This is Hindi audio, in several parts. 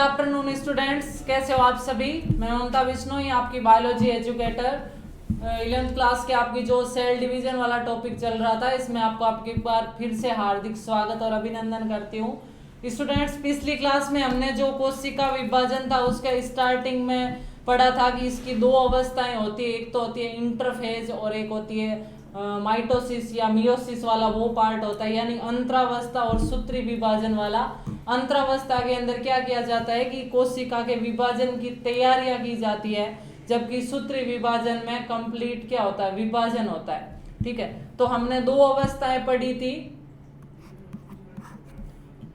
आफ्टरनून स्टूडेंट्स, कैसे हो आप सभी। मैं ममता बिश्नोई, आपकी बायोलॉजी एजुकेटर। 11th क्लास के आपकी जो सेल डिवीजन वाला टॉपिक चल रहा था, इसमें आपकी बार फिर से हार्दिक स्वागत और अभिनंदन करती हूँ। स्टूडेंट्स, पिछली क्लास में हमने जो कोशिका विभाजन था उसके स्टार्टिंग में पढ़ा था कि इसकी दो अवस्थाएं होती है, एक तो होती है इंटरफेज और एक होती है माइटोसिस या मियोसिस वाला वो पार्ट होता है, यानी अंतरावस्था और सूत्री विभाजन वाला। अंतरावस्था के अंदर क्या किया जाता है कि कोशिका के विभाजन की तैयारियां की जाती है, जबकि सूत्री विभाजन में कंप्लीट क्या होता है, विभाजन होता है। ठीक है, तो हमने दो अवस्थाएं पढ़ी थी,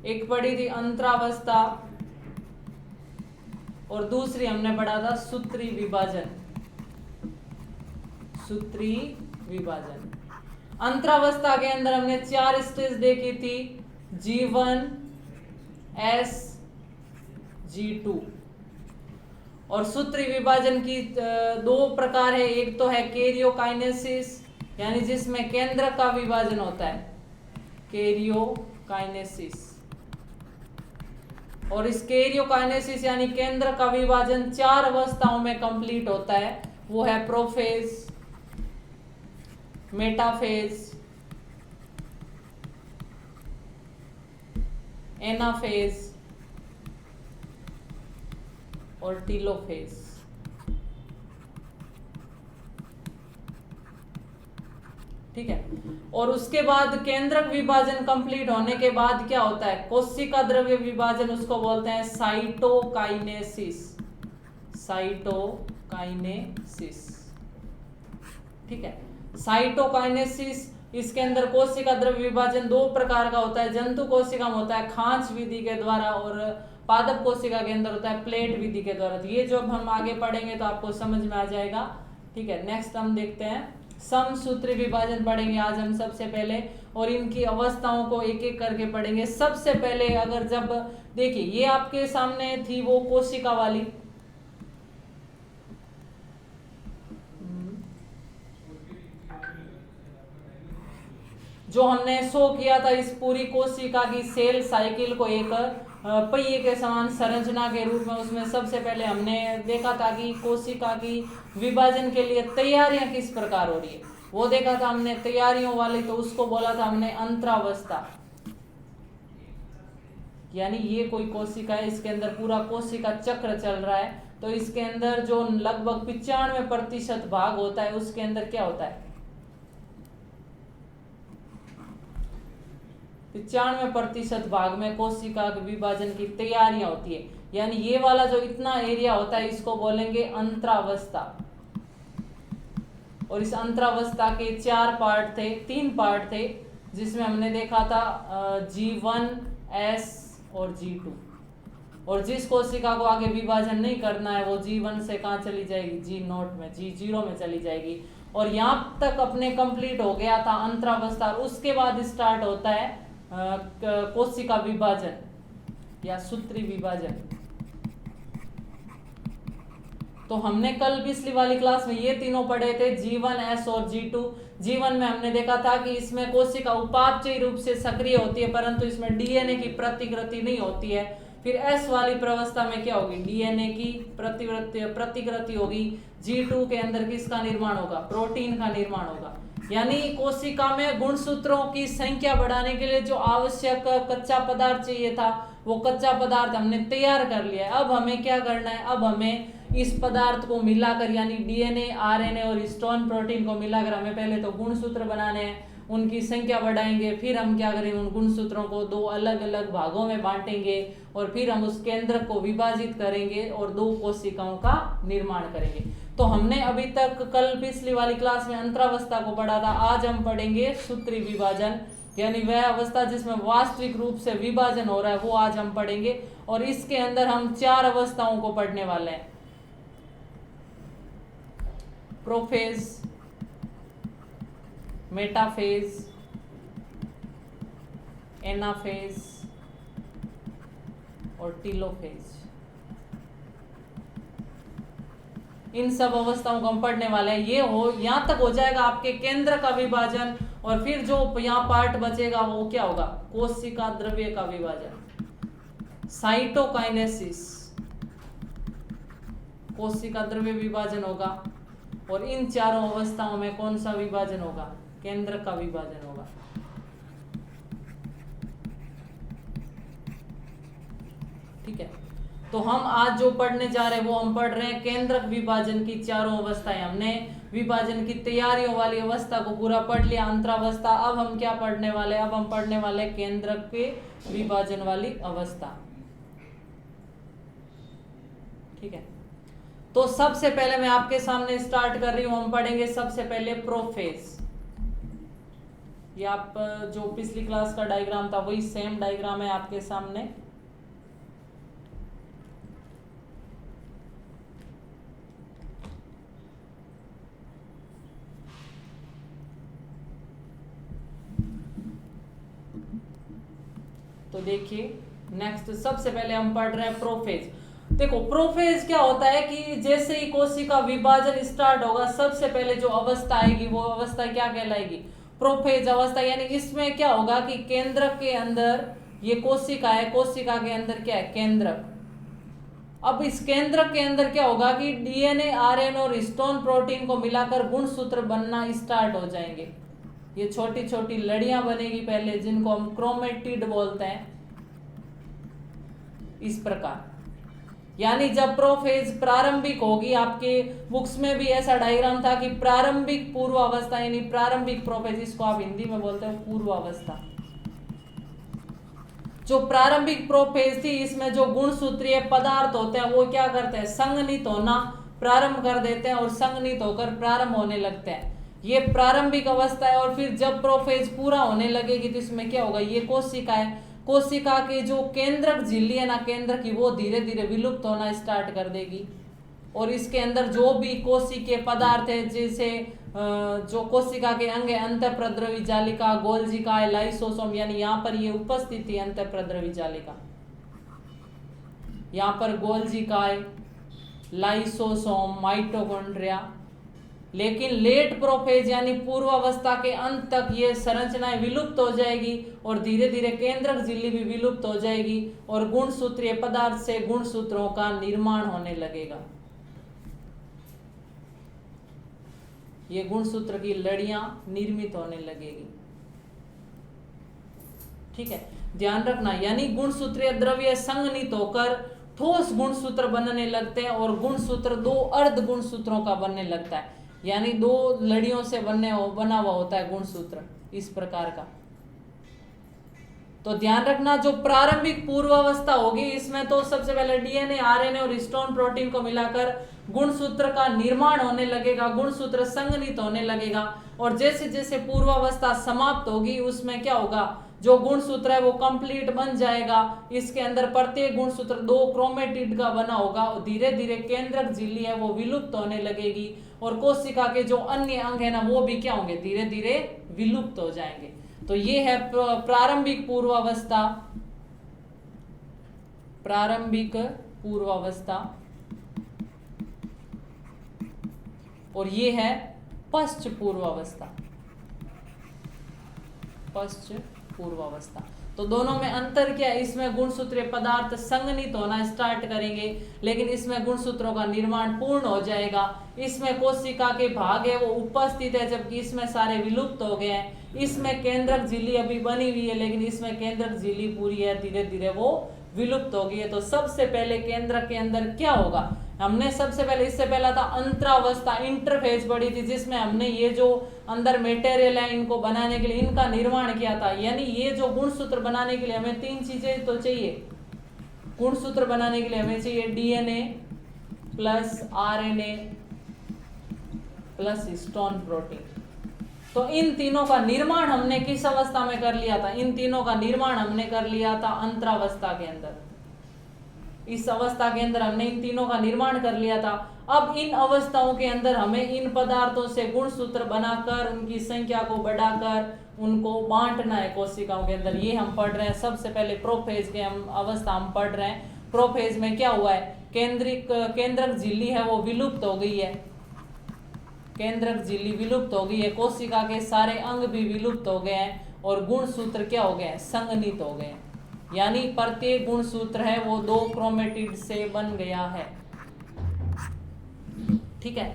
एक पढ़ी थी अंतरावस्था और दूसरी हमने पढ़ा था सूत्री विभाजन। सूत्री विभाजन अंतरावस्था के अंदर हमने 4 स्टेज देखी थी, G1, S, G2। और सूत्री विभाजन की दो प्रकार है, एक तो है कैरियोकाइनेसिस, यानी जिसमें केंद्र का विभाजन होता है, कैरियोकाइनेसिस। और इस कैरियोकाइनेसिस यानी केंद्र का विभाजन 4 अवस्थाओं में कंप्लीट होता है, वो है प्रोफेज, मेटाफेज, एनाफेज और टीलोफेज। ठीक है, और उसके बाद केंद्रक विभाजन कंप्लीट होने के बाद क्या होता है, कोशिका द्रव्य विभाजन, उसको बोलते हैं साइटोकाइनेसिस। साइटोकाइनेसिस, ठीक है। साइटोकाइनेसिस, इसके अंदर कोशिका द्रव्य विभाजन दो प्रकार का होता है, जंतु कोशिका में होता है खांच विधि के द्वारा और पादप कोशिका के अंदर होता है प्लेट विधि के द्वारा। तो ये जो हम आगे पढ़ेंगे तो आपको समझ में आ जाएगा। ठीक है, नेक्स्ट हम देखते हैं समसूत्री विभाजन पढ़ेंगे आज हम सबसे पहले, और इनकी अवस्थाओं को एक एक करके पढ़ेंगे। सबसे पहले अगर जब देखिए ये आपके सामने थी वो कोशिका वाली, जो हमने शो किया था इस पूरी कोशिका की सेल साइकिल को एक पहिए के समान संरचना के रूप में। उसमें सबसे पहले हमने देखा था कि कोशिका की विभाजन के लिए तैयारियां किस प्रकार हो रही है, वो देखा था हमने तैयारियों वाली। तो उसको बोला था हमने अंतरावस्था, यानी ये कोई कोशिका है, इसके अंदर पूरा कोशिका चक्र चल रहा है। तो इसके अंदर जो लगभग 95% भाग होता है, उसके अंदर क्या होता है, 95% भाग में कोशिका विभाजन की तैयारियां होती है। यानी ये वाला जो इतना एरिया होता है इसको बोलेंगे अंतरावस्था। और इस अंतरावस्था के 4 पार्ट थे, 3 पार्ट थे, जिसमें हमने देखा था G1, S और G2। और जिस कोशिका को आगे विभाजन नहीं करना है वो G1 से कहाँ चली जाएगी, G0 में, G0 में चली जाएगी। और यहाँ तक अपने कंप्लीट हो गया था अंतरावस्था। उसके बाद स्टार्ट होता है कोशिका विभाजन या सूत्री विभाजन। तो हमने कल पिछली वाली क्लास में ये तीनों पढ़े थे, G1, S और G2। G1 में हमने देखा था कि इसमें कोशिका उपापचयी रूप से सक्रिय होती है, परंतु इसमें डीएनए की प्रतिकृति नहीं होती है। फिर S वाली प्रवस्था में क्या होगी, डीएनए की प्रतिकृति होगी। G2 के अंदर किसका निर्माण होगा, प्रोटीन का निर्माण होगा। यानी कोशिका में गुणसूत्रों की संख्या बढ़ाने के लिए जो आवश्यक कच्चा पदार्थ चाहिए था, वो कच्चा पदार्थ हमने तैयार कर लिया है। अब हमें क्या करना है, अब हमें इस पदार्थ को मिलाकर, यानी डीएनए, आरएनए और हिस्टोन प्रोटीन को मिलाकर हमें पहले तो गुणसूत्र बनाने हैं, उनकी संख्या बढ़ाएंगे। फिर हम क्या करेंगे, उन गुणसूत्रों को 2 अलग अलग भागों में बांटेंगे और फिर हम उस केंद्र को विभाजित करेंगे और 2 कोशिकाओं का निर्माण करेंगे। तो हमने अभी तक कल पिछली वाली क्लास में अंतरावस्था को पढ़ा था, आज हम पढ़ेंगे सूत्री विभाजन, यानी वह अवस्था जिसमें वास्तविक रूप से विभाजन हो रहा है, वो आज हम पढ़ेंगे। और इसके अंदर हम 4 अवस्थाओं को पढ़ने वाले हैं, प्रोफेज, मेटाफेज, एनाफेज और टीलोफेज। इन सब अवस्थाओं को हम पढ़ने वाले हैं। ये हो यहाँ तक हो जाएगा आपके केंद्र का विभाजन, और फिर जो यहाँ पार्ट बचेगा वो क्या होगा, कोशिका द्रव्य का विभाजन। साइटोकाइनेसिस कोशिका द्रव्य विभाजन होगा, और इन चारों अवस्थाओं में कौन सा विभाजन होगा? केंद्रक का विभाजन होगा। ठीक है, तो हम आज जो पढ़ने जा रहे हैं वो हम पढ़ रहे हैं केंद्रक विभाजन की चारों अवस्थाएं। हमने विभाजन की तैयारियों वाली अवस्था को पूरा पढ़ लिया, अंतरावस्था। अब हम क्या पढ़ने वाले? अब हम पढ़ने वाले केंद्रक के विभाजन वाली अवस्था। ठीक है, तो सबसे पहले मैं आपके सामने स्टार्ट कर रही हूं, हम पढ़ेंगे सबसे पहले प्रोफेज। ये आप जो पिछली क्लास का डायग्राम था वही सेम डायग्राम है आपके सामने। तो देखिए, नेक्स्ट सबसे पहले हम पढ़ रहे हैं प्रोफेज। देखो, प्रोफेज क्या होता है कि जैसे ही कोशिका विभाजन स्टार्ट होगा, सबसे पहले जो अवस्था आएगी वो अवस्था क्या कहलाएगी? प्रोफेज अवस्था। यानी इसमें क्या होगा कि केंद्रक के अंदर ये कोशिका है, कोशिका के अंदर क्या है? केंद्रक। अब इस केंद्रक के अंदर क्या होगा कि डीएनए, आरएनए और हिस्टोन प्रोटीन को मिलाकर गुणसूत्र बनना स्टार्ट हो जाएंगे। ये छोटी छोटी लड़ियां बनेगी पहले, जिनको हम क्रोमेटिड बोलते हैं, इस प्रकार। यानी जब प्रोफेज प्रारंभिक होगी, आपके बुक्स में भी ऐसा डायग्राम था कि प्रारंभिक पूर्वावस्था यानी प्रारंभिक प्रोफेज, इसको आप हिंदी में बोलते हैं पूर्वावस्था। जो प्रारंभिक प्रोफेज थी, इसमें जो गुणसूत्रीय पदार्थ होते हैं वो क्या करते हैं? संघनित होना प्रारंभ कर देते हैं और संघनित होकर प्रारंभ होने लगते हैं। ये प्रारंभिक अवस्था है। और फिर जब प्रोफेज पूरा होने लगेगी तो इसमें क्या होगा? ये कोशिका है, कोशिका के जो केंद्रक झिल्ली है ना, केंद्र की, वो धीरे धीरे विलुप्त होना स्टार्ट कर देगी। और इसके अंदर जो भी कोशिकीय पदार्थ है, जैसे जो कोशिका के अंग है, अंतःप्रद्रवी जालिका, गोल्जिका, लाइसोसोम, यानी यहाँ पर ये उपस्थित है अंतःप्रद्रवी जालिका, यहाँ पर गोल्जिका, लाइसोसोम, माइटोकॉन्ड्रिया। लेकिन लेट प्रोफेज यानी पूर्वावस्था के अंत तक ये संरचनाएं विलुप्त हो जाएगी और धीरे धीरे केंद्रक झिल्ली भी विलुप्त हो जाएगी और गुणसूत्रीय पदार्थ से गुणसूत्रों का निर्माण होने लगेगा। ये गुणसूत्र की लड़ियां निर्मित होने लगेगी। ठीक है, ध्यान रखना। यानी गुणसूत्रीय द्रव्य संघनित होकर ठोस गुणसूत्र बनने लगते हैं और गुणसूत्र दो अर्ध गुणसूत्रों का बनने लगता है, यानी दो लड़ियों से बना हुआ होता है गुणसूत्र, इस प्रकार का। तो ध्यान रखना, जो प्रारंभिक पूर्वावस्था होगी इसमें तो सबसे पहले डीएनए, आरएनए और हिस्टोन प्रोटीन को मिलाकर गुणसूत्र का निर्माण होने लगेगा, गुणसूत्र संघनित होने लगेगा। और जैसे जैसे पूर्वावस्था समाप्त होगी उसमें क्या होगा? जो गुणसूत्र है वो कंप्लीट बन जाएगा। इसके अंदर प्रत्येक गुणसूत्र दो क्रोमेटिड का बना होगा और धीरे धीरे केंद्रक झिल्ली है वो विलुप्त होने लगेगी और कोशिका के जो अन्य अंग है ना वो भी क्या होंगे? धीरे धीरे विलुप्त हो जाएंगे। तो ये है प्रारंभिक पूर्वावस्था, प्रारंभिक पूर्वावस्था, और ये है पश्च पूर्वावस्था, पश्च पूर्वावस्था। तो दोनों में अंतर क्या है? इसमें गुणसूत्रीय पदार्थ संघनित होना स्टार्ट करेंगे, लेकिन इसमें गुणसूत्रों का निर्माण पूर्ण हो जाएगा। इसमें कोशिका के भाग है वो उपस्थित है, जबकि इसमें सारे विलुप्त हो गए हैं। इसमें केंद्रक झिल्ली अभी बनी हुई है, लेकिन इसमें केंद्रक झिल्ली पूरी है, धीरे धीरे वो विलुप्त हो गई है। तो सबसे पहले केंद्रक के अंदर क्या होगा? हमने सबसे पहले, इससे पहला था अंतरावस्था, इंटरफेज पढ़ी थी, जिसमें हमने ये जो अंदर मटेरियल है इनको बनाने के लिए इनका निर्माण किया था। यानी ये जो गुणसूत्र बनाने के लिए हमें तीन चीजें तो चाहिए। गुणसूत्र बनाने के लिए हमें चाहिए DNA plus RNA plus histone protein. तो इन तीनों का निर्माण हमने किस अवस्था में कर लिया था? इन तीनों का निर्माण हमने कर लिया था अंतरावस्था के अंदर। इस अवस्था के अंदर हमने इन तीनों का निर्माण कर लिया था। अब इन अवस्थाओं के अंदर हमें इन पदार्थों से गुणसूत्र बनाकर उनकी संख्या को बढ़ाकर उनको बांटना है कोशिकाओं के अंदर। ये हम पढ़ रहे हैं। सबसे पहले प्रोफेज के हम अवस्था हम पढ़ रहे हैं। प्रोफेज में क्या हुआ है? केंद्रक झिल्ली है वो विलुप्त हो गई है, केंद्रक झिल्ली विलुप्त हो गई है, कोशिका के सारे अंग भी विलुप्त हो गए हैं और गुणसूत्र क्या हो गए हैं? संघनित हो गए हैं। यानी प्रत्येक गुणसूत्र है वो 2 क्रोमेटिड से बन गया है। ठीक है,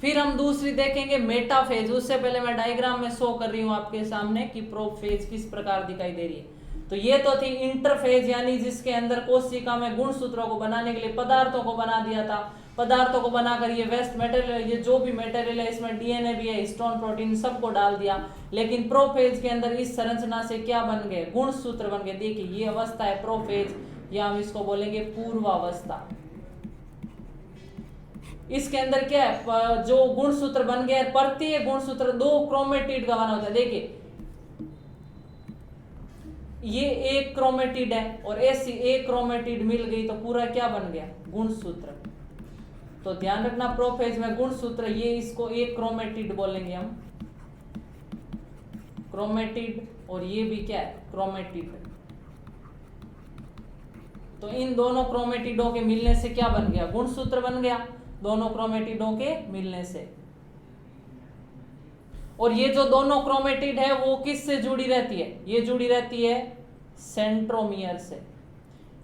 फिर हम दूसरी देखेंगे मेटाफेज। उससे पहले मैं डायग्राम में शो कर रही हूं आपके सामने कि प्रोफेज किस प्रकार दिखाई दे रही है। तो ये तो थी इंटरफेज, यानी जिसके अंदर कोशिका में गुणसूत्रों को बनाने के लिए पदार्थों को बना दिया था। पदार्थों को बनाकर ये वेस्ट मटेरियल, ये जो भी मटेरियल है इसमें डीएनए भी है, हिस्टोन प्रोटीन सबको डाल दिया। लेकिन प्रोफेज के अंदर इस संरचना से क्या बन गए? गुणसूत्र बन गए। देखिए ये अवस्था है प्रोफेज, या हम इसको बोलेंगे पूर्वावस्था। इसके अंदर क्या है? जो गुणसूत्र बन गया, प्रत्येक गुणसूत्र 2 क्रोमेटिड का बना होता है। देखिए ये एक क्रोमेटिड है और ऐसी एक क्रोमेटिड मिल गई तो पूरा क्या बन गया? गुणसूत्र। तो ध्यान रखना प्रोफेज में गुणसूत्र, ये इसको एक क्रोमेटिड बोलेंगे हम, क्रोमेटिड, और ये भी क्या है? क्रोमेटिड। तो इन दोनों क्रोमेटिडों के मिलने से क्या बन गया? गुणसूत्र बन गया, दोनों क्रोमेटिडों के मिलने से। और ये जो दोनों क्रोमेटिड है वो किससे जुड़ी रहती है? ये जुड़ी रहती है सेंट्रोमियर से।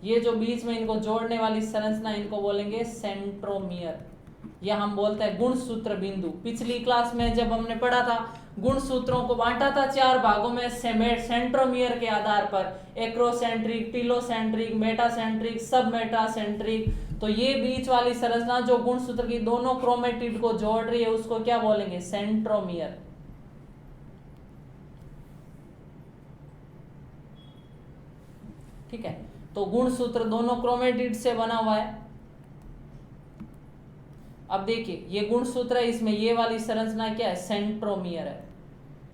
ये जो बीच में इनको जोड़ने वाली संरचना, इनको बोलेंगे सेंट्रोमियर, या हम बोलते हैं गुणसूत्र बिंदु। पिछली क्लास में जब हमने पढ़ा था, गुणसूत्रों को बांटा था 4 भागों में सेंट्रोमियर के आधार पर, एक्रोसेंट्रिक, टिलोसेंट्रिक, मेटासेंट्रिक, सब मेटासेंट्रिक। तो ये बीच वाली संरचना जो गुणसूत्र की दोनों क्रोमेटिड को जोड़ रही है उसको क्या बोलेंगे? सेंट्रोमियर। ठीक है, तो गुणसूत्र दोनों क्रोमेटिड से बना हुआ है। अब देखिए ये गुणसूत्र है, इसमें ये वाली संरचना क्या है? सेंट्रोमियर है।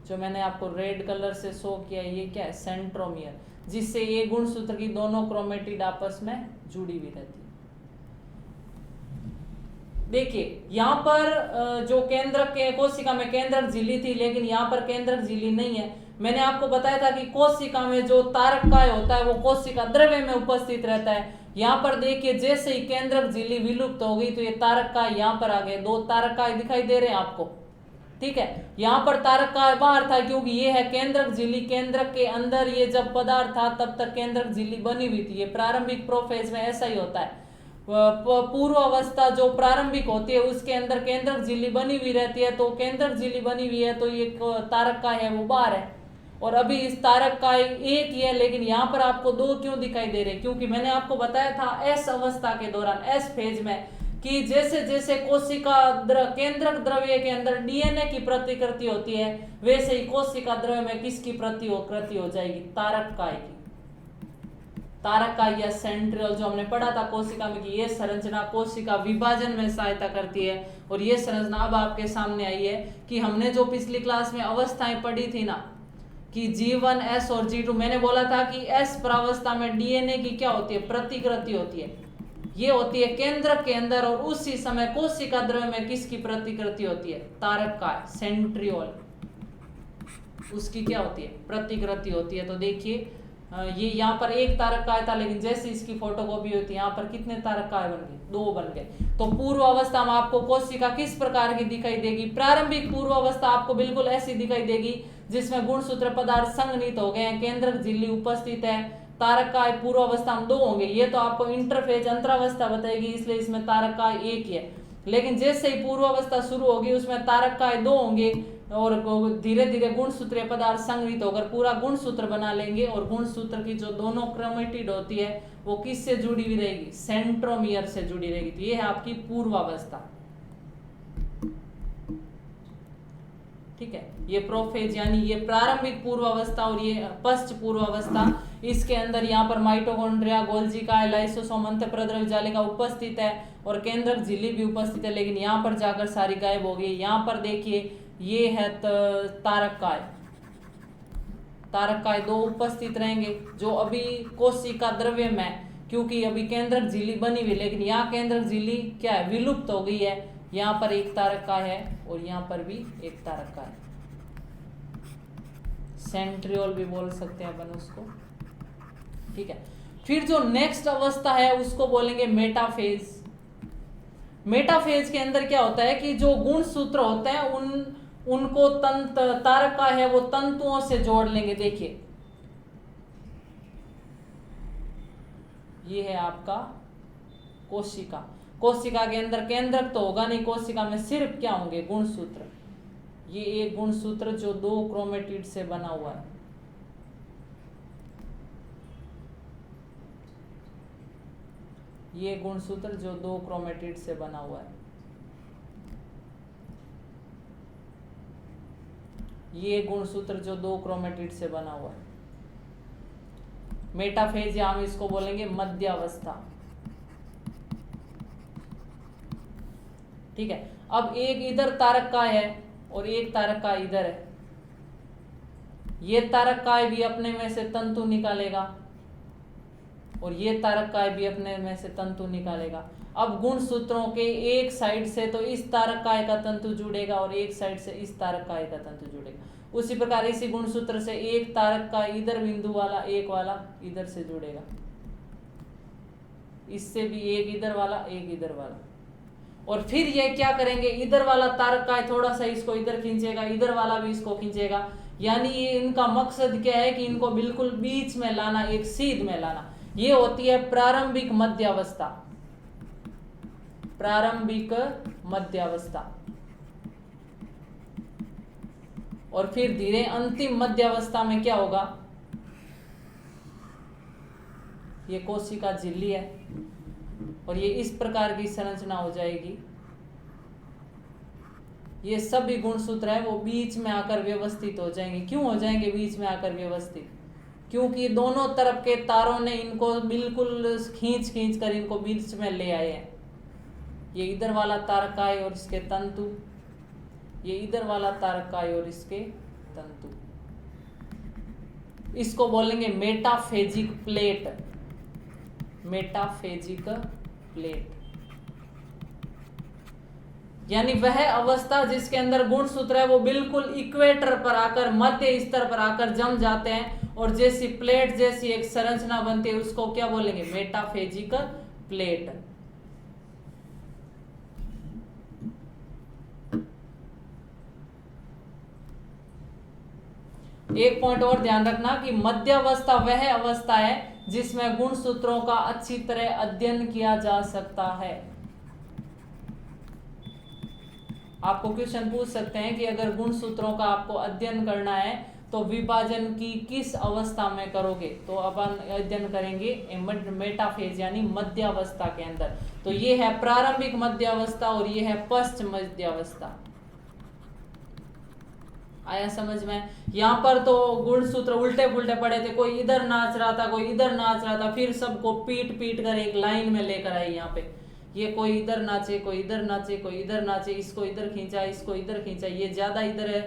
जो मैंने आपको रेड कलर से शो किया है ये क्या है? सेंट्रोमियर, जिससे ये गुणसूत्र की दोनों क्रोमेटिड आपस में जुड़ी हुई रहती है। देखिए यहाँ पर जो केंद्रक के कोशिका में केंद्रक झिल्ली थी, लेकिन यहाँ पर केंद्रक झिल्ली नहीं है। मैंने आपको बताया था कि कोशिका में जो तारककाय होता है वो कोशिका द्रव्य में उपस्थित रहता है। यहाँ पर देखिए जैसे ही केंद्रक झिल्ली विलुप्त हो गई तो ये तारककाय यहाँ पर आ गए। 2 तारककाय दिखाई दे रहे हैं आपको। ठीक है, यहाँ पर तारककाय बाहर था क्योंकि ये है केंद्रक झिल्ली। केंद्रक के अंदर ये जब पदार्थ था तब तक केंद्रक झिल्ली बनी हुई थी। ये प्रारंभिक प्रोफेज में ऐसा ही होता है। पूर्व अवस्था जो प्रारंभिक होती है उसके अंदर केंद्रक झिल्ली बनी हुई रहती है। तो केंद्रक झिल्ली बनी हुई है तो ये तारककाय है वो बाहर है, और अभी इस तारककाय एक ही है, लेकिन यहाँ पर आपको 2 क्यों दिखाई दे रहे? क्योंकि मैंने आपको बताया था एस अवस्था के दौरान, एस फेज में, कि जैसे जैसे कोशिका केंद्रक द्रव्य के अंदर डीएनए की प्रतिकृति होती है, वैसे ही कोशिका द्रव्य में किसकी प्रतिकृति हो जाएगी? तारककाय की। तारककाय या सेंट्रियोल जो हमने पढ़ा था कोशिका में कि ये संरचना कोशिका विभाजन में सहायता करती है। और ये संरचना अब आपके सामने आई है कि हमने जो पिछली क्लास में अवस्थाएं पढ़ी थी ना, कि G1, S और G2, मैंने बोला था कि S प्रावस्था में डीएनए की क्या होती है? प्रतिकृति होती है। ये होती है केंद्रक के अंदर, और उसी समय कोशिका द्रव्य में किसकी प्रतिकृति होती है? तारककाय, सेंट्रियोल, उसकी क्या होती है? प्रतिकृति होती है। तो देखिए ये यहाँ पर एक तारककाय था, लेकिन जैसे इसकी फोटोकॉपी होती है यहाँ पर कितने तारककाय बन गए? 2 बन गए। तो पूर्व अवस्था में आपको कोशिका किस प्रकार की दिखाई देगी? प्रारंभिक पूर्व अवस्था आपको बिल्कुल ऐसी दिखाई देगी जिसमें गुणसूत्र पदार्थ संघनित हो गए हैं, केंद्रक झिल्ली उपस्थित है। तारककाय पूर्व अवस्था में 2 होंगे। ये तो आपको इंटरफेज अंतरावस्था बताएगी, इसलिए इसमें तारककाय 1 ही है। लेकिन जैसे ही पूर्व अवस्था शुरू होगी उसमें तारककाय 2 होंगे, और धीरे धीरे गुणसूत्रीय पदार्थ संघनित होकर पूरा गुणसूत्र बना लेंगे। और गुणसूत्र की जो दोनों क्रोमेटिड होती है वो किससे जुड़ी हुई रहेगी? सेंट्रोमियर से जुड़ी रहेगी। तो ये है आपकी पूर्वावस्था। ठीक है, ये प्रोफेज यानी ये प्रारंभिक पूर्वावस्था और ये पश्च पूर्वावस्था। इसके अंदर यहाँ पर माइटोकॉन्ड्रिया, गोल्जी का, लाइसोसोम, अंतःप्रद्रव्य जालिका उपस्थित है और केंद्रक झिल्ली भी उपस्थित है, लेकिन यहाँ पर जाकर सारी गायब हो गई। यहाँ पर देखिए ये है तारककाय, तारककाय 2 उपस्थित रहेंगे जो अभी कोशिका द्रव्य में, क्योंकि अभी केंद्रक झिल्ली बनी हुई, लेकिन यहाँ केंद्रक झिल्ली क्या है? विलुप्त हो गई है। यहाँ पर एक तारककाय है और यहाँ पर भी एक तारककाय, सेंट्रियोल भी बोल सकते हैं अपन उसको। ठीक है, फिर जो नेक्स्ट अवस्था है उसको बोलेंगे मेटाफेज। मेटाफेज के अंदर क्या होता है कि जो गुणसूत्र होते हैं उनको तारककाय है वो तंतुओं से जोड़ लेंगे। देखिए ये है आपका कोशिका। कोशिका के अंदर केंद्रक तो होगा नहीं, कोशिका में सिर्फ क्या होंगे, गुणसूत्र। ये एक गुणसूत्र जो 2 क्रोमेटिड से बना हुआ है। ये गुणसूत्र जो 2 क्रोमेटिड से बना हुआ है। ये गुणसूत्र जो 2 क्रोमेटिड से बना हुआ है। मेटाफेज या हम इसको बोलेंगे मध्यावस्था। ठीक है। अब एक इधर तारक काय है और एक तारक काय इधर है। ये तारक काय भी अपने में से तंतु निकालेगा और ये तारक काय भी अपने में से तंतु निकालेगा। अब गुणसूत्रों के एक साइड से तो इस तारक काय का तंतु जुड़ेगा और एक साइड से इस तारक काय का तंतु जुड़ेगा। उसी प्रकार इसी गुणसूत्र से एक तारक का इधर बिंदु वाला, एक वाला इधर से जुड़ेगा, इससे भी एक इधर वाला, एक इधर वाला। और फिर ये क्या करेंगे, इधर वाला तारक काय थोड़ा सा इसको इधर खींचेगा, इधर वाला भी इसको खींचेगा। यानी ये इनका मकसद क्या है कि इनको बिल्कुल बीच में लाना, एक सीध में लाना। ये होती है प्रारंभिक मध्यावस्था। प्रारंभिक मध्यावस्था। और फिर धीरे अंतिम मध्यावस्था में क्या होगा, ये कोशिका झिल्ली है और ये इस प्रकार की संरचना हो जाएगी। ये सभी गुणसूत्र है वो बीच में आकर व्यवस्थित हो जाएंगे। क्यों हो जाएंगे बीच में आकर व्यवस्थित? क्योंकि दोनों तरफ के तारों ने इनको बिल्कुल खींच खींच कर इनको बीच में ले आए हैं। ये इधर वाला तारक काय और इसके तंतु, ये इधर वाला तारक काय और इसके तंतु। इसको बोलेंगे मेटाफेजिक प्लेट। मेटाफेजिक प्लेट यानी वह अवस्था जिसके अंदर गुणसूत्र है वो बिल्कुल इक्वेटर पर आकर, मध्य स्तर पर आकर जम जाते हैं और जैसी प्लेट जैसी एक संरचना बनती है उसको क्या बोलेंगे, मेटाफेजिक प्लेट। एक पॉइंट और ध्यान रखना कि मध्यावस्था वह अवस्था है जिसमें गुणसूत्रों का अच्छी तरह अध्ययन किया जा सकता है। आपको क्वेश्चन पूछ सकते हैं कि अगर गुणसूत्रों का आपको अध्ययन करना है तो विभाजन की किस अवस्था में करोगे, तो अपन अध्ययन करेंगे मेटाफेज यानी मध्यावस्था के अंदर। तो ये है प्रारंभिक मध्यावस्था और ये है पश्च मध्यावस्था। आया समझ में? यहाँ पर तो गुणसूत्र उल्टे पुल्टे पड़े थे, कोई इधर नाच रहा था, कोई इधर नाच रहा था, फिर सबको पीट पीट कर एक लाइन में लेकर आई। यहाँ पे ये कोई इधर नाचे, कोई इधर नाचे, कोई इधर नाचे, इसको इधर खींचा, इसको इधर खींचा, ये ज्यादा इधर है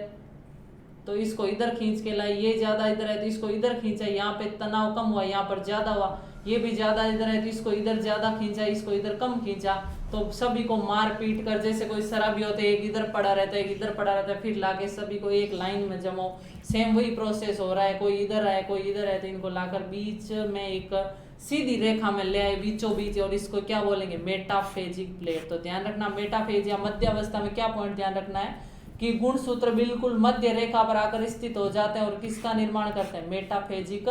तो इसको इधर खींच के लाई, ये ज्यादा इधर है तो इसको इधर खींचा, यहाँ पे तनाव कम हुआ, यहाँ पर ज्यादा हुआ, ये भी ज्यादा इधर है तो इसको इधर ज्यादा खींचा, इसको इधर कम खींचा। तो सभी को मार पीट कर, जैसे कोई शराबी होते एक इधर पड़ा रहता है, एक इधर पड़ा रहता है, फिर लाके सभी को एक लाइन में जमाओ। सेम वही प्रोसेस हो रहा है, कोई इधर है कोई इधर है तो इनको लाकर बीच में एक सीधी रेखा में ले आए बीचों बीच, और इसको क्या बोलेंगे, मेटाफेजिक प्लेट। तो ध्यान रखना मेटाफेज या मध्यावस्था में क्या पॉइंट ध्यान रखना है कि गुणसूत्र बिल्कुल मध्य रेखा पर आकर स्थित हो जाते हैं और किसका निर्माण करते हैं, मेटाफेजिक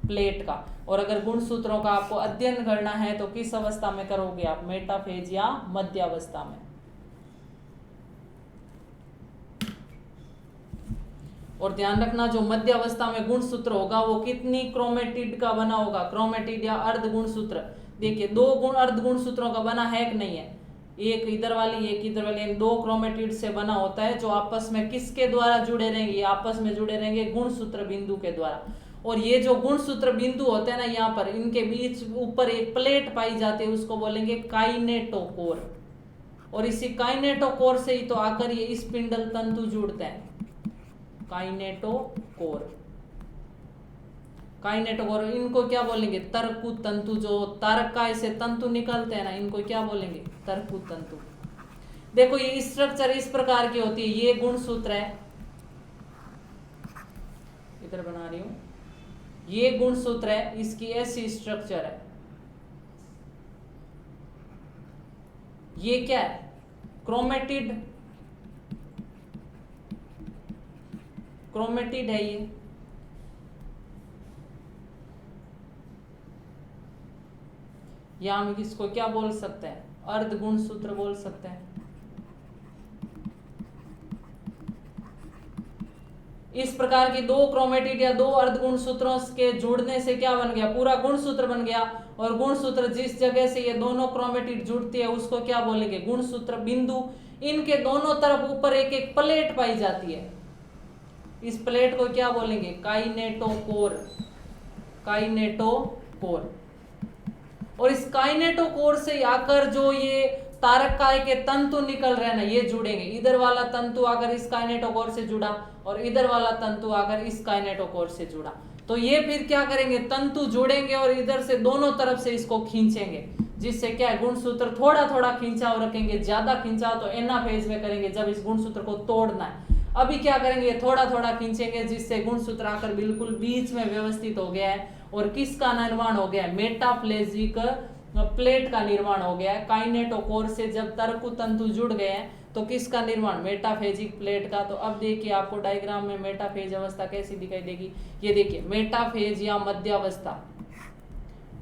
प्लेट का। और अगर गुणसूत्रों का आपको अध्ययन करना है तो किस अवस्था में करोगे आप, मेटाफेज या मध्यावस्था में। और ध्यान रखना जो मध्यावस्था में गुणसूत्र होगा वो कितनी क्रोमेटिड का बना होगा, क्रोमेटिड या अर्ध गुणसूत्र। देखिए 2 अर्ध गुणसूत्रों का बना है कि नहीं है, एक इधर वाली एक इधर वाली, 2 क्रोमेटिड से बना होता है जो आपस में किसके द्वारा जुड़े रहेंगे, ये आपस में जुड़े रहेंगे गुणसूत्र बिंदु के द्वारा। और ये जो गुणसूत्र बिंदु होते हैं ना, यहाँ पर इनके बीच ऊपर एक प्लेट पाई जाती है, उसको बोलेंगे काइनेटोकोर। और इसी काइनेटोकोर से ही तो आकर ये स्पिंडल तंतु जुड़ते हैं, काइनेटोकोर। काइनेटोकोर इनको क्या बोलेंगे, तरकु तंतु। जो तारक काय से तंतु निकलते हैं ना, इनको क्या बोलेंगे, तरकु तंतु। देखो ये स्ट्रक्चर इस प्रकार की होती है, ये गुणसूत्र है, इधर बना रही हूं, ये गुणसूत्र है, इसकी ऐसी स्ट्रक्चर है। ये क्या है, क्रोमेटिड, क्रोमेटिड है या हम इसको क्या बोल सकते हैं, अर्ध गुणसूत्र बोल सकते हैं। इस प्रकार की दो क्रोमेटिड या दो अर्ध गुणसूत्रों के जुड़ने से क्या बन गया, पूरा गुणसूत्र बन गया। और गुणसूत्र जिस जगह से ये दोनों क्रोमेटिड जुड़ती है उसको क्या बोलेंगे, गुणसूत्र बिंदु। इनके दोनों तरफ ऊपर एक एक प्लेट पाई जाती है, इस प्लेट को क्या बोलेंगे, काइनेटोकोर, काइनेटोकोर। और इस काइनेटोकोर से आकर जो ये तारककाय के तंतु निकल रहे हैं ना, ये जुड़ेंगे। इधर वाला तंतु आकर इस काइनेटोकोर से जुड़ा और इधर वाला तंतु आकर इस काइनेटोकोर से जुड़ा, तो ये फिर क्या करेंगे, तंतु जोड़ेंगे और इधर से दोनों तरफ से इसको खींचेंगे, जिससे क्या है, गुणसूत्र थोड़ा थोड़ा खींचाव रखेंगे। ज्यादा खींचाव तो एनाफेज में करेंगे जब इस गुणसूत्र को तोड़ना है। अभी क्या करेंगे, थोड़ा थोड़ा खींचेंगे, जिससे गुणसूत्र आकर बिल्कुल बीच में व्यवस्थित हो गया है। और किसका निर्माण हो गया है, मेटाप्लेजिक प्लेट का निर्माण हो गया है। काइनेटोकोर से जब तरकु तंतु जुड़ गए हैं तो किसका निर्माण, मेटाफेजिक प्लेट का। तो अब देखिए आपको डायग्राम में मेटाफेज अवस्था कैसी दिखाई देगी, ये देखिए मेटाफेज या मध्यावस्था,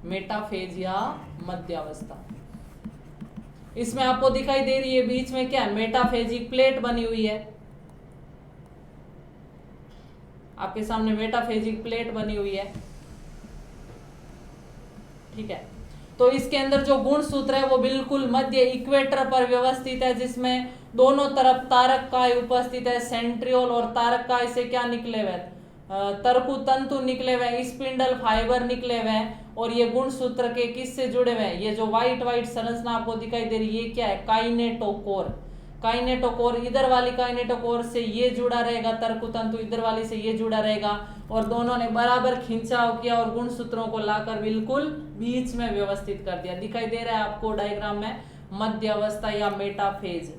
मेटाफेज या मध्यावस्था। इसमें आपको दिखाई दे रही है बीच में क्या है, मेटाफेजिक प्लेट बनी हुई है, आपके सामने मेटाफेजिक प्लेट बनी हुई है, ठीक है। तो इसके अंदर जो गुणसूत्र है वो बिल्कुल मध्य इक्वेटर पर व्यवस्थित है, जिसमें दोनों तरफ तारककाय उपस्थित है। सेंट्रियोल और तारककाय से क्या निकले हुए, तरकु तंतु निकले हुए, स्पिंडल फाइबर निकले हुए हैं। और ये गुणसूत्र के किससे जुड़े हुए हैं, ये जो व्हाइट व्हाइट संरचना आपको दिखाई दे रही है, ये क्या है, काइनेटोकोर। काइनेटोकोर, इधर वाली काइनेटोकोर से ये जुड़ा रहेगा तरकु तंतु, इधर वाली से ये जुड़ा रहेगा, और दोनों ने बराबर खिंचाव किया और गुणसूत्रों को लाकर बिल्कुल बीच में व्यवस्थित कर दिया। दिखाई दे रहा है आपको डायग्राम में मध्य अवस्था या मेटाफेज।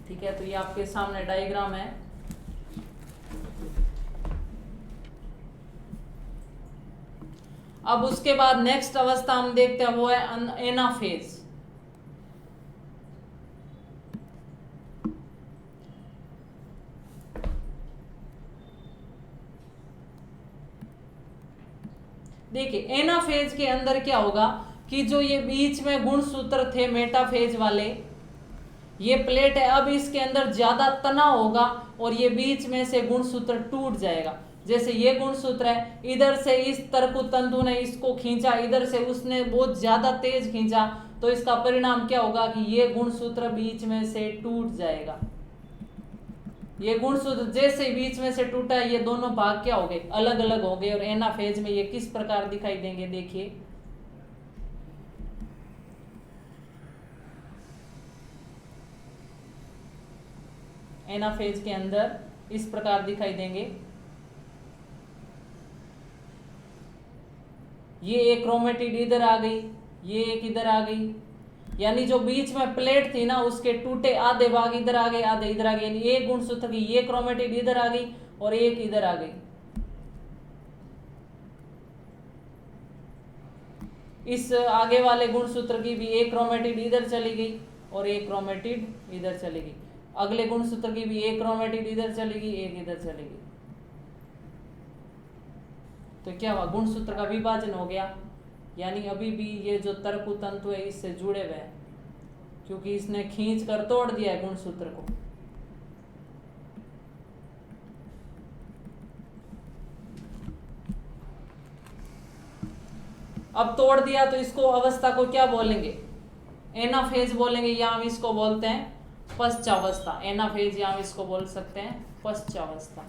ठीक है, तो ये आपके सामने डायग्राम है। अब उसके बाद नेक्स्ट अवस्था हम देखते हैं वो है एनाफेज। देखिए एनाफेज के अंदर क्या होगा कि जो ये बीच में गुणसूत्र थे मेटाफेज वाले, ये प्लेट है, अब इसके अंदर ज्यादा तनाव होगा और ये बीच में से गुणसूत्र टूट जाएगा। जैसे ये गुणसूत्र है, इधर से इस तरकु तंतु ने इसको खींचा, इधर से उसने बहुत ज्यादा तेज खींचा, तो इसका परिणाम क्या होगा कि ये गुणसूत्र बीच में से टूट जाएगा। ये गुणसूत्र जैसे बीच में से टूटा है, ये दोनों भाग क्या हो गए, अलग अलग हो गए। और एनाफेज में ये किस प्रकार दिखाई देंगे, देखिए एनाफेज के अंदर इस प्रकार दिखाई देंगे। ये एक क्रोमेटिड इधर आ गई, ये एक इधर आ गई, यानी जो बीच में प्लेट थी ना उसके टूटे आधे भाग इधर आ गए, आधे इधर आ गए, यानी एक गुणसूत्र की ये क्रोमेटिड इधर आ गई और एक इधर आ गई। इस आगे वाले गुणसूत्र की भी एक क्रोमेटिड इधर चली गई और एक क्रोमेटिड इधर चली गई। अगले गुणसूत्र की भी एक क्रोमेटिड इधर चली गई, एक इधर चली गई। तो क्या हुआ, गुणसूत्र का विभाजन हो गया, यानी अभी भी ये जो तरकु तंतु है इससे जुड़े हुए हैं, क्योंकि इसने खींच कर तोड़ दिया है गुणसूत्र को। अब तोड़ दिया तो इसको अवस्था को क्या बोलेंगे, एनाफेज बोलेंगे, या हम इसको बोलते हैं पश्चावस्था। एनाफेज या हम इसको बोल सकते हैं पश्चावस्था।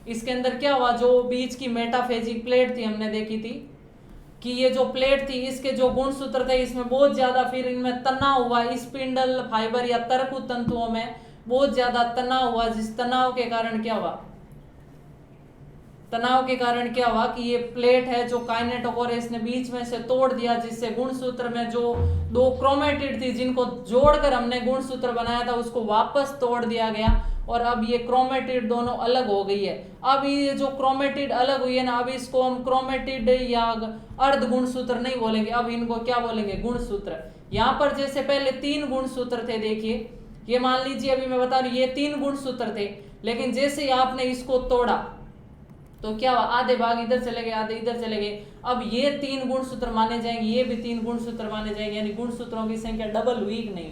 इसके अंदर क्या हुआ, जो बीच की मेटाफेजिक प्लेट थी हमने देखी थी कि ये जो प्लेट थी इसके जो गुणसूत्र थे इसमें बहुत ज्यादा फिर इनमें तनाव हुआ, स्पिंडल फाइबर या तरकु तंतुओं में बहुत ज्यादा तनाव हुआ। जिस तनाव के कारण क्या हुआ, तनाव के कारण क्या हुआ कि ये प्लेट है जो काइनेटोकोर है इसने बीच में से तोड़ दिया, जिससे गुणसूत्र में जो दो क्रोमेटिड थी जिनको जोड़कर हमने गुणसूत्र बनाया था उसको वापस तोड़ दिया गया और अब ये क्रोमेटिड दोनों अलग हो गई है। अब ये जो क्रोमेटिड अलग हुई है ना, अब इसको हम क्रोमेटिड या अर्ध गुणसूत्र नहीं बोलेंगे, अब इनको क्या बोलेंगे, गुणसूत्र। यहाँ पर जैसे पहले 3 गुणसूत्र थे, देखिए ये मान लीजिए अभी मैं बता रही हूँ ये 3 गुणसूत्र थे, लेकिन जैसे ही आपने इसको तोड़ा तो क्या हुआ, आधे भाग इधर चले गए, आधे इधर चले गए। अब ये 3 गुणसूत्र माने जाएंगे, ये भी 3 गुणसूत्र माने जाएंगे, यानी गुणसूत्रों की संख्या डबल हुई कि नहीं,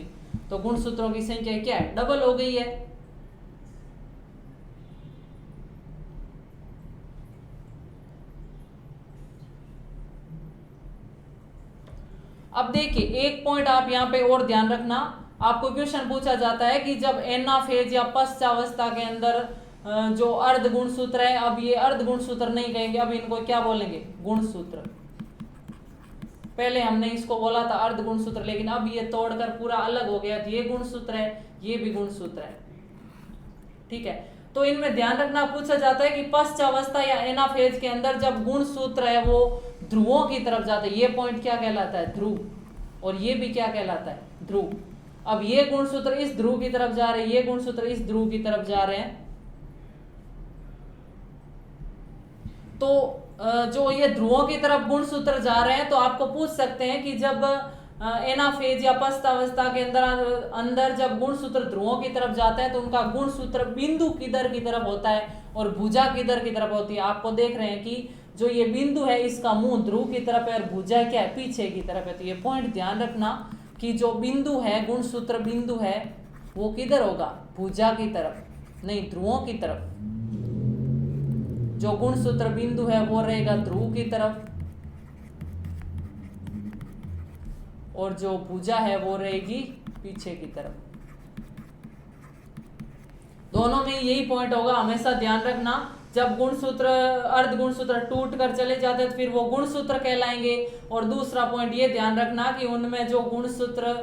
तो गुणसूत्रों की संख्या क्या है, डबल हो गई है। अब देखिए एक पॉइंट आप यहाँ पे और ध्यान रखना, आपको क्वेश्चन पूछा जाता है कि जब एनाफेज या पश्चावस्था के अंदर जो अर्ध गुणसूत्र है, अब ये अर्ध गुणसूत्र नहीं कहेंगे, अब इनको क्या बोलेंगे, गुणसूत्र। पहले हमने इसको बोला था अर्ध गुणसूत्र, लेकिन अब ये तोड़कर पूरा अलग हो गया, ये गुणसूत्र है, ये भी गुणसूत्र है, ठीक है। तो इनमें ध्यान रखना, पूछा जाता है कि पश्चावस्था या एनाफेज के अंदर जब गुणसूत्र है वो ध्रुवों की तरफ जाते हैं, ये पॉइंट क्या कहलाता है, ध्रुव, और ये भी क्या कहलाता है, ध्रुव। अब ये गुणसूत्र इस ध्रुव की तरफ जा रहे हैं, ये गुणसूत्र इस ध्रुव की तरफ जा रहे हैं, तो जो ये ध्रुवों की तरफ गुणसूत्र जा रहे हैं, तो आपको पूछ सकते हैं कि जब एनाफेज या पश्चावस्था के अंदर जब गुणसूत्र ध्रुवों की तरफ जाता है तो उनका गुणसूत्र बिंदु किधर की तरफ होता है और भुजा किधर की तरफ होती है। आपको देख रहे हैं कि जो ये बिंदु है इसका मुंह ध्रुव की तरफ है और भुजा क्या है, पीछे की तरफ है। तो ये पॉइंट ध्यान रखना कि जो बिंदु है, गुणसूत्र बिंदु है, वो किधर होगा, भुजा की तरफ, नहीं ध्रुवों की तरफ। जो गुणसूत्र बिंदु है वो रहेगा ध्रुव की तरफ, और जो भुजा है वो रहेगी पीछे की तरफ। दोनों में यही पॉइंट होगा, हमेशा ध्यान रखना। जब गुणसूत्र अर्ध गुणसूत्र टूट कर चले जाते हैं तो फिर वो गुणसूत्र कहलाएंगे। और दूसरा पॉइंट ये ध्यान रखना कि उनमें जो गुणसूत्र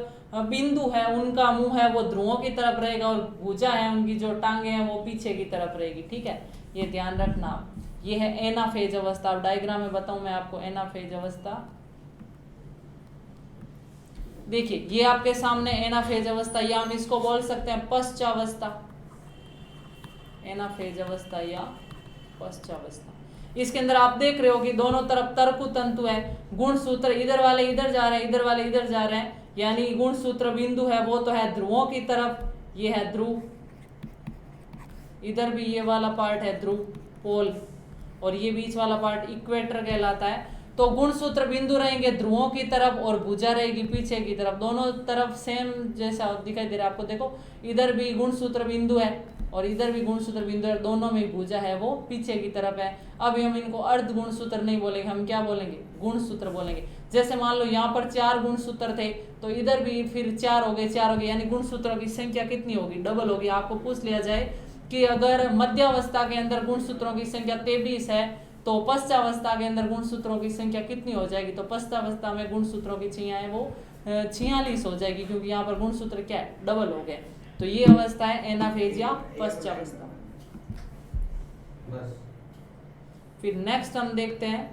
बिंदु है उनका मुंह है वो ध्रुवों की तरफ रहेगा और भुजा है उनकी जो टांगे हैं वो पीछे की तरफ रहेगी, ठीक है, ये ध्यान रखना। ये है एनाफेज अवस्था। अब डायग्राम में बताऊं मैं आपको एनाफेज अवस्था। देखिए ये आपके सामने एनाफेज अवस्था, या हम इसको बोल सकते हैं पश्चावस्था, एनाफेज अवस्था या पश्चावस्था। इसके अंदर आप देख रहे हो कि दोनों तरफ तर्कु तंतु है, गुणसूत्र इधर वाले इधर जा रहे हैं, इधर वाले इधर जा रहे हैं, यानी गुणसूत्र बिंदु है वो तो है ध्रुवों की तरफ, ये है ध्रुव, इधर भी ये वाला पार्ट है ध्रुव पोल, और ये बीच वाला पार्ट इक्वेटर कहलाता है। तो गुणसूत्र बिंदु रहेंगे ध्रुवों की तरफ और भुजा रहेगी पीछे की तरफ। दोनों तरफ सेम जैसा दिखाई दे रहा है आपको, देखो इधर भी गुणसूत्र बिंदु है और इधर भी गुणसूत्र बिंदु है, दोनों में भुजा है वो पीछे की तरफ है। अब हम इनको अर्ध गुणसूत्र नहीं बोलेंगे, हम क्या बोलेंगे, गुणसूत्र बोलेंगे। जैसे मान लो यहाँ पर 4 गुणसूत्र थे तो इधर भी फिर 4 हो गए, 4 हो गए, यानी गुणसूत्रों की संख्या कितनी होगी, डबल होगी। आपको पूछ लिया जाए कि अगर मध्यावस्था के अंदर गुणसूत्रों की संख्या 23 है तो पश्चावस्था के अंदर गुणसूत्रों की संख्या कितनी हो जाएगी, तो पश्चावस्था में गुणसूत्रों की संख्या है वो 46 हो जाएगी, क्योंकि यहाँ पर गुणसूत्र क्या है, डबल हो गए। तो ये अवस्था है एनाफेज या पश्चावस्था। फिर नेक्स्ट हम देखते हैं